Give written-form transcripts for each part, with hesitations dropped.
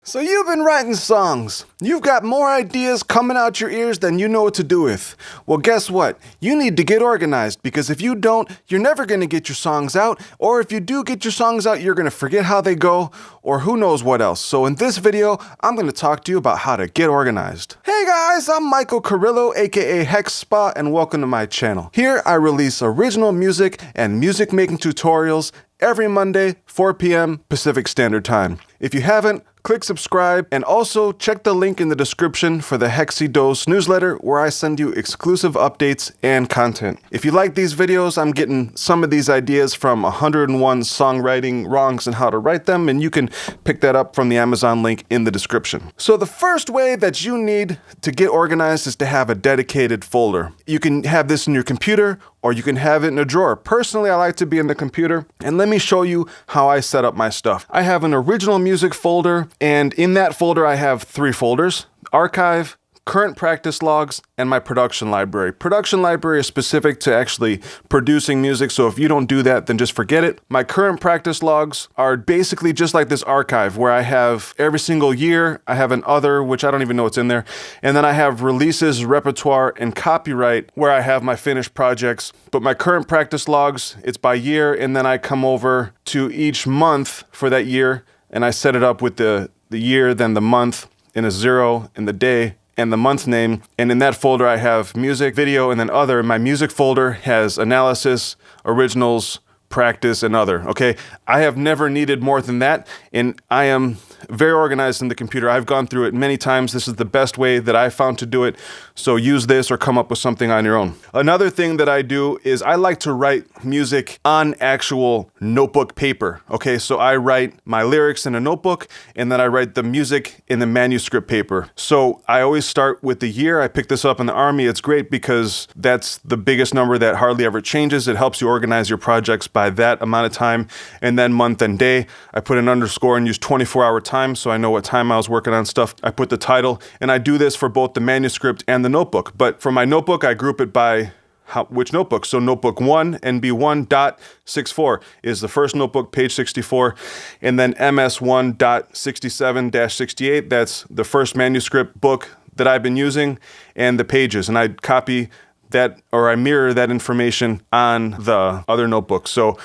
So you've been writing songs. You've got more ideas coming out your ears than you know what to do with. Well, guess what? You need to get organized, because if you don't, you're never going to get your songs out, or if you do get your songs out, you're going to forget how they go, or who knows what else. So in this video, I'm going to talk to you about how to get organized. Hey guys, I'm Michael Carrillo, aka Hexspa, and welcome to my channel. Here I release original music and music making tutorials every Monday, 4 p.m. Pacific Standard Time. If you haven't, click subscribe, and also check the link in the description for the Hexspa newsletter, where I send you exclusive updates and content. If you like these videos, I'm getting some of these ideas from 101 Songwriting Wrongs and How to Write Them, and you can pick that up from the Amazon link in the description. So the first way that you need to get organized is to have a dedicated folder. You can have this in your computer, or you can have it in a drawer. Personally, I like to be in the computer, and let me show you how I set up my stuff. I have an original music folder, and in that folder I have 3 folders: archive, current practice logs, and my production library. Production library is specific to actually producing music, so if you don't do that, then just forget it. My current practice logs are basically just like this archive, where I have every single year. I have an other, which I don't even know what's in there, and then I have releases, repertoire, and copyright, where I have my finished projects. But my current practice logs, it's by year, and then I come over to each month for that year, and I set it up with the year, then the month, and a 0, and the day, and the month name. And in that folder I have music, video, and then other. My music folder has analysis, originals, practice, and other. Okay, I have never needed more than that, and I am very organized in the computer. I've gone through it many times. This is the best way that I found to do it, so use this or come up with something on your own. Another thing that I do is I like to write music on actual notebook paper. Okay, so I write my lyrics in a notebook, and then I write the music in the manuscript paper. So I always start with the year. I picked this up in the Army. It's great because that's the biggest number that hardly ever changes. It helps you organize your projects by that amount of time. And then month and day, I put an underscore and use 24-hour time, so I know what time I was working on stuff. I put the title, and I do this for both the manuscript and the notebook. But for my notebook, I group it by which notebook. So notebook 1, NB1.64 is the first notebook, page 64, and then MS1.67-68, that's the first manuscript book that I've been using, and the pages, and I copy that, or I mirror that information on the other notebook. So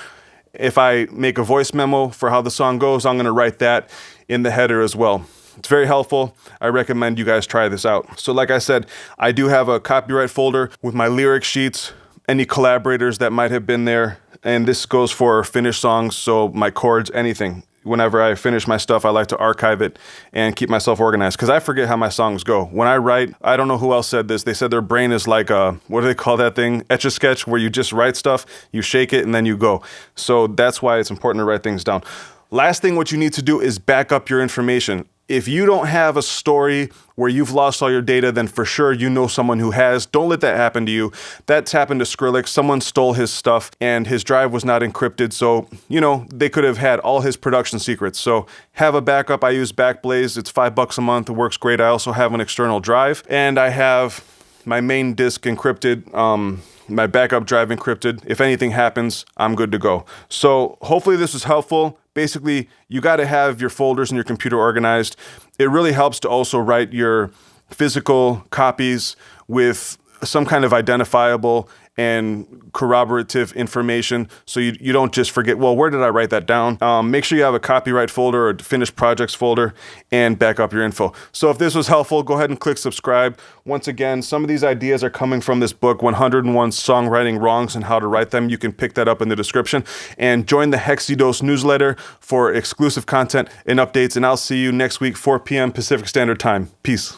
if I make a voice memo for how the song goes, I'm going to write that in the header as well. It's very helpful. I recommend you guys try this out. So like I said, I do have a copyright folder with my lyric sheets, any collaborators that might have been there, and this goes for finished songs, so my chords, anything. Whenever I finish my stuff, I like to archive it and keep myself organized, because I forget how my songs go. When I write, I don't know who else said this, they said their brain is like a, what do they call that thing? Etch-a-sketch, where you just write stuff, you shake it, and then you go. So that's why it's important to write things down. Last thing, what you need to do is back up your information. If you don't have a story where you've lost all your data, then for sure you know someone who has. Don't let that happen to you. That's happened to Skrillex. Someone stole his stuff and his drive was not encrypted, so, you know, they could have had all his production secrets. So have a backup. I use Backblaze. It's $5 a month. It works great. I also have an external drive, and I have my main disk encrypted, my backup drive encrypted. If anything happens, I'm good to go. So hopefully this was helpful. Basically, you got to have your folders in your computer organized. It really helps to also write your physical copies with some kind of identifiable and corroborative information, so you don't just forget, well, where did I write that down? Make sure you have a copyright folder or finished projects folder, and back up your info. So if this was helpful, go ahead and click subscribe. Once again, some of these ideas are coming from this book, 101 Songwriting Wrongs and How to Write Them. You can pick that up in the description, and join the Hexspa newsletter for exclusive content and updates, and I'll see you next week, 4 p.m. Pacific Standard Time. Peace.